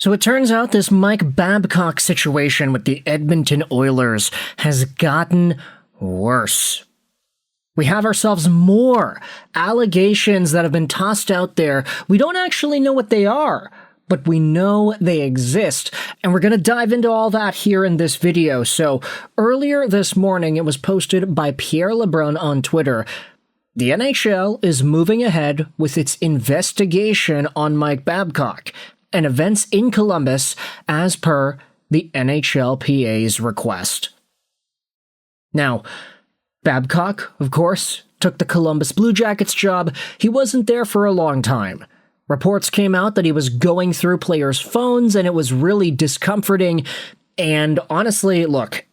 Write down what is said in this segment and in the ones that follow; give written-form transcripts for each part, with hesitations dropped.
So it turns out this Mike Babcock situation with the Edmonton Oilers has gotten worse. We have ourselves more allegations that have been tossed out there. We don't actually know what they are, but we know they exist. And we're going to dive into all that here in this video. So earlier this morning, it was posted by Pierre Lebrun on Twitter. The NHL is moving ahead with its investigation on Mike Babcock and events in Columbus as per the NHLPA's request. Now, Babcock, of course, took the Columbus Blue Jackets job. He wasn't there for a long time. Reports came out that he was going through players' phones, and it was really discomforting. And honestly, look,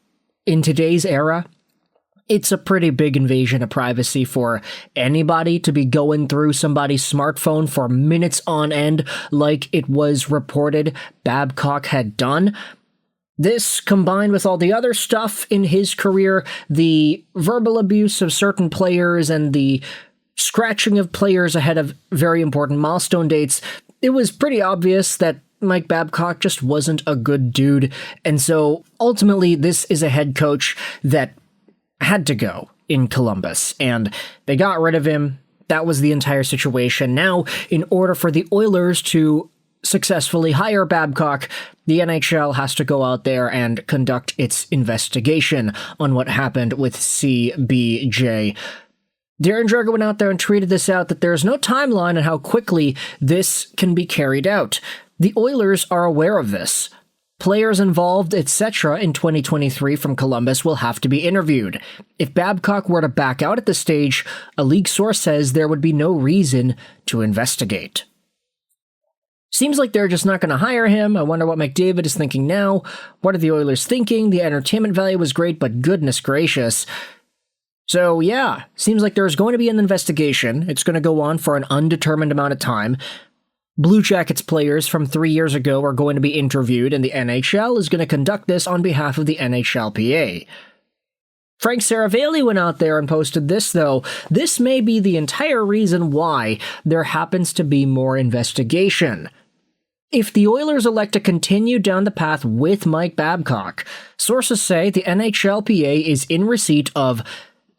in today's era, it's a pretty big invasion of privacy for anybody to be going through somebody's smartphone for minutes on end like it was reported Babcock had done. This, combined with all the other stuff in his career, the verbal abuse of certain players and the scratching of players ahead of very important milestone dates, it was pretty obvious that Mike Babcock just wasn't a good dude. And so ultimately, this is a head coach that had to go in Columbus, and they got rid of him. That was the entire situation. Now, in order for the Oilers to successfully hire Babcock, the NHL has to go out there and conduct its investigation on what happened with CBJ. Darren Dreger went out there and tweeted this out, that there's no timeline on how quickly this can be carried out. The Oilers are aware of this. Players involved, etc. in 2023 from Columbus will have to be interviewed. If Babcock were to back out at this stage, a league source says there would be no reason to investigate. Seems like they're just not going to hire him. I wonder what McDavid is thinking now. What are the Oilers thinking? The entertainment value was great, but goodness gracious. So yeah, seems like there's going to be an investigation. It's going to go on for an undetermined amount of time. Blue Jackets players from 3 years ago are going to be interviewed, and the NHL is going to conduct this on behalf of the NHLPA. Frank Seravalli went out there and posted this, though. This may be the entire reason why there happens to be more investigation. If the Oilers elect to continue down the path with Mike Babcock, sources say the NHLPA is in receipt of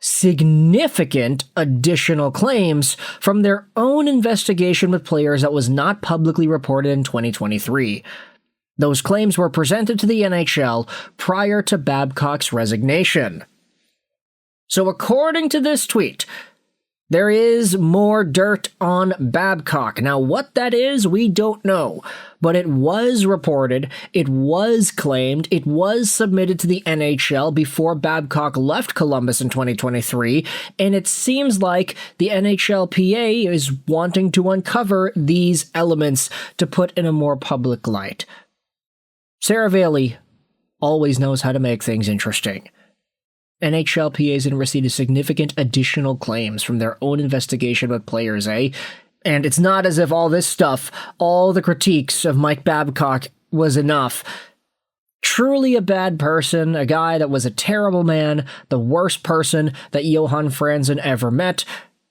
significant additional claims from their own investigation with players that was not publicly reported in 2023. Those claims were presented to the NHL prior to Babcock's resignation. So according to this tweet, there is more dirt on Babcock. Now, what that is, we don't know. But it was reported, it was claimed, it was submitted to the NHL before Babcock left Columbus in 2023, and it seems like the NHLPA is wanting to uncover these elements to put in a more public light. Seravalli always knows how to make things interesting. NHLPA is in receipt of significant additional claims from their own investigation with players, eh? And it's not as if all this stuff, all the critiques of Mike Babcock was enough. Truly a bad person, a guy that was a terrible man, the worst person that Johan Franzen ever met,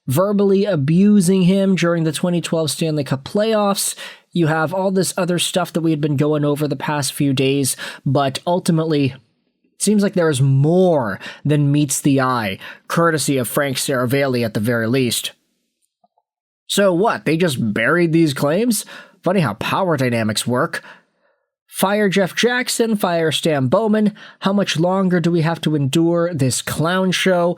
verbally abusing him during the 2012 Stanley Cup Playoffs. You have all this other stuff that we had been going over the past few days, but ultimately, seems like there is more than meets the eye, courtesy of Frank Seravalli at the very least. So what, they just buried these claims? Funny how power dynamics work. Fire Jeff Jackson, fire Stan Bowman. How much longer do we have to endure this clown show?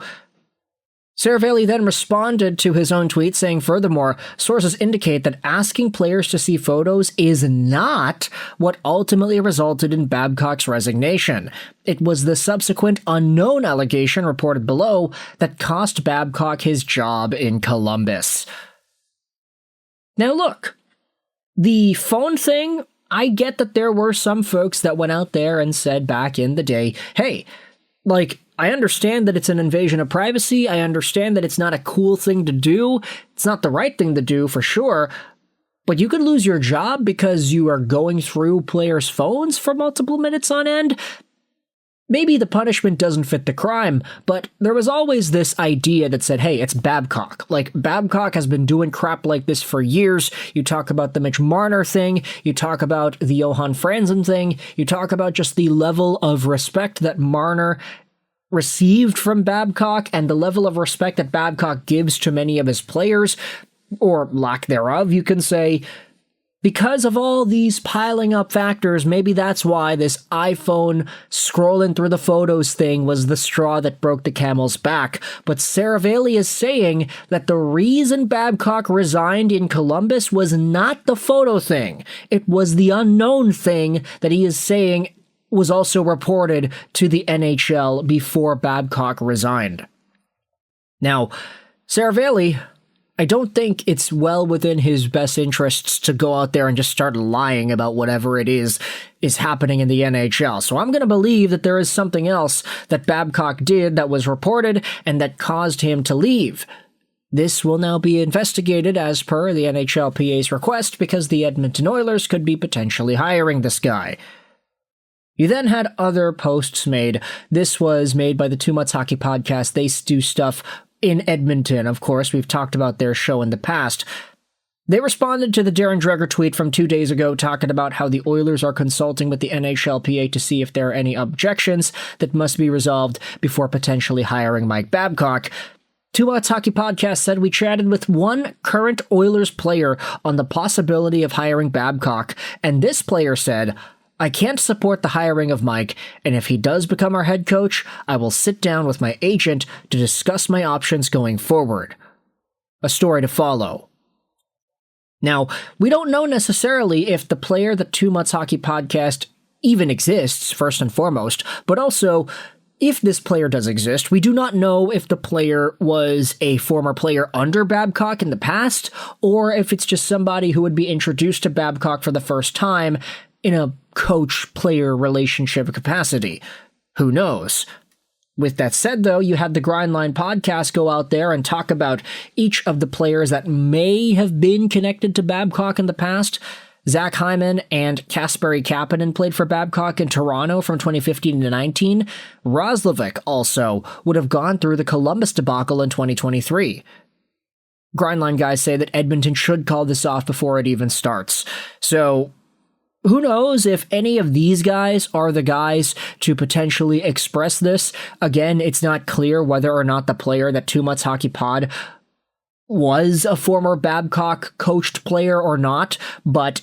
Seravalli then responded to his own tweet saying, furthermore, sources indicate that asking players to see photos is not what ultimately resulted in Babcock's resignation. It was the subsequent unknown allegation reported below that cost Babcock his job in Columbus. Now look, the phone thing, I get that there were some folks that went out there and said back in the day, hey, I understand that it's an invasion of privacy. I understand that it's not a cool thing to do. It's not the right thing to do for sure. But you could lose your job because you are going through players' phones for multiple minutes on end. Maybe the punishment doesn't fit the crime, but there was always this idea that said, hey, it's Babcock. Like, Babcock has been doing crap like this for years. You talk about the Mitch Marner thing, you talk about the Johan Franzen thing, you talk about just the level of respect that Marner received from Babcock and the level of respect that Babcock gives to many of his players, or lack thereof, you can say. Because of all these piling up factors, maybe that's why this iPhone scrolling through the photos thing was the straw that broke the camel's back. But Seravalli is saying that the reason Babcock resigned in Columbus was not the photo thing. It was the unknown thing that he is saying was also reported to the NHL before Babcock resigned. Now, Seravalli, I don't think it's well within his best interests to go out there and just start lying about whatever it is happening in the NHL. So I'm going to believe that there is something else that Babcock did that was reported and that caused him to leave. This will now be investigated as per the NHLPA's request because the Edmonton Oilers could be potentially hiring this guy. You then had other posts made. This was made by the Two Mutts Hockey Podcast. They do stuff in Edmonton, of course. We've talked about their show in the past. They responded to the Darren Dreger tweet from 2 days ago talking about how the Oilers are consulting with the NHLPA to see if there are any objections that must be resolved before potentially hiring Mike Babcock. Two Mutts Hockey Podcast said we chatted with one current Oilers player on the possibility of hiring Babcock, and this player said, I can't support the hiring of Mike, and if he does become our head coach, I will sit down with my agent to discuss my options going forward. A story to follow. Now, we don't know necessarily if the player that Two Mutts Hockey Podcast even exists, first and foremost, but also, if this player does exist, we do not know if the player was a former player under Babcock in the past, or if it's just somebody who would be introduced to Babcock for the first time in a coach-player relationship capacity. Who knows? With that said, though, you had the Grindline podcast go out there and talk about each of the players that may have been connected to Babcock in the past. Zach Hyman and Kasperi Kapanen played for Babcock in Toronto from 2015 to 19. Roslovic also would have gone through the Columbus debacle in 2023. Grindline guys say that Edmonton should call this off before it even starts. So who knows if any of these guys are the guys to potentially express this. Again, it's not clear whether or not the player that Two Mutts Hockey Pod was a former Babcock coached player or not, but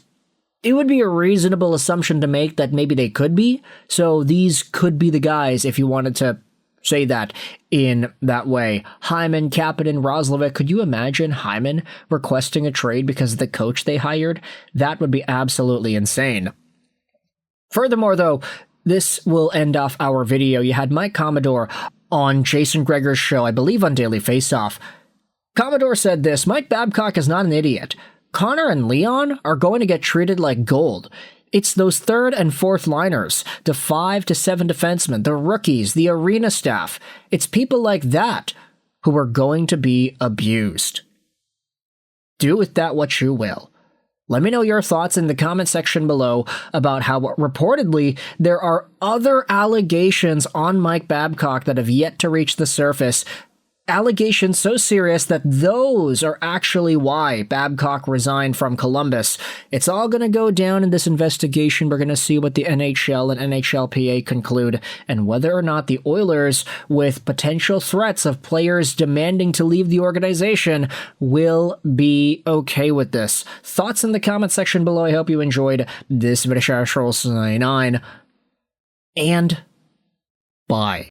it would be a reasonable assumption to make that maybe they could be. So these could be the guys if you wanted to say that in that way. Hyman, Kapanen, Roslovic. Could you imagine Hyman requesting a trade because of the coach they hired? That would be absolutely insane. Furthermore, though, this will end off our video. You had Mike Commodore on Jason Gregor's show, I believe on Daily Faceoff. Commodore said this, Mike Babcock is not an idiot. Connor and Leon are going to get treated like gold. It's those third and fourth liners, the 5 to 7 defensemen, the rookies, the arena staff. It's people like that who are going to be abused. Do with that what you will. Let me know your thoughts in the comment section below about how reportedly there are other allegations on Mike Babcock that have yet to reach the surface. Allegations so serious that those are actually why Babcock resigned from Columbus. It's all going to go down in this investigation. We're going to see what the NHL and NHLPA conclude and whether or not the Oilers, with potential threats of players demanding to leave the organization, will be okay with this. Thoughts in the comment section below. I hope you enjoyed this video. 9 and bye.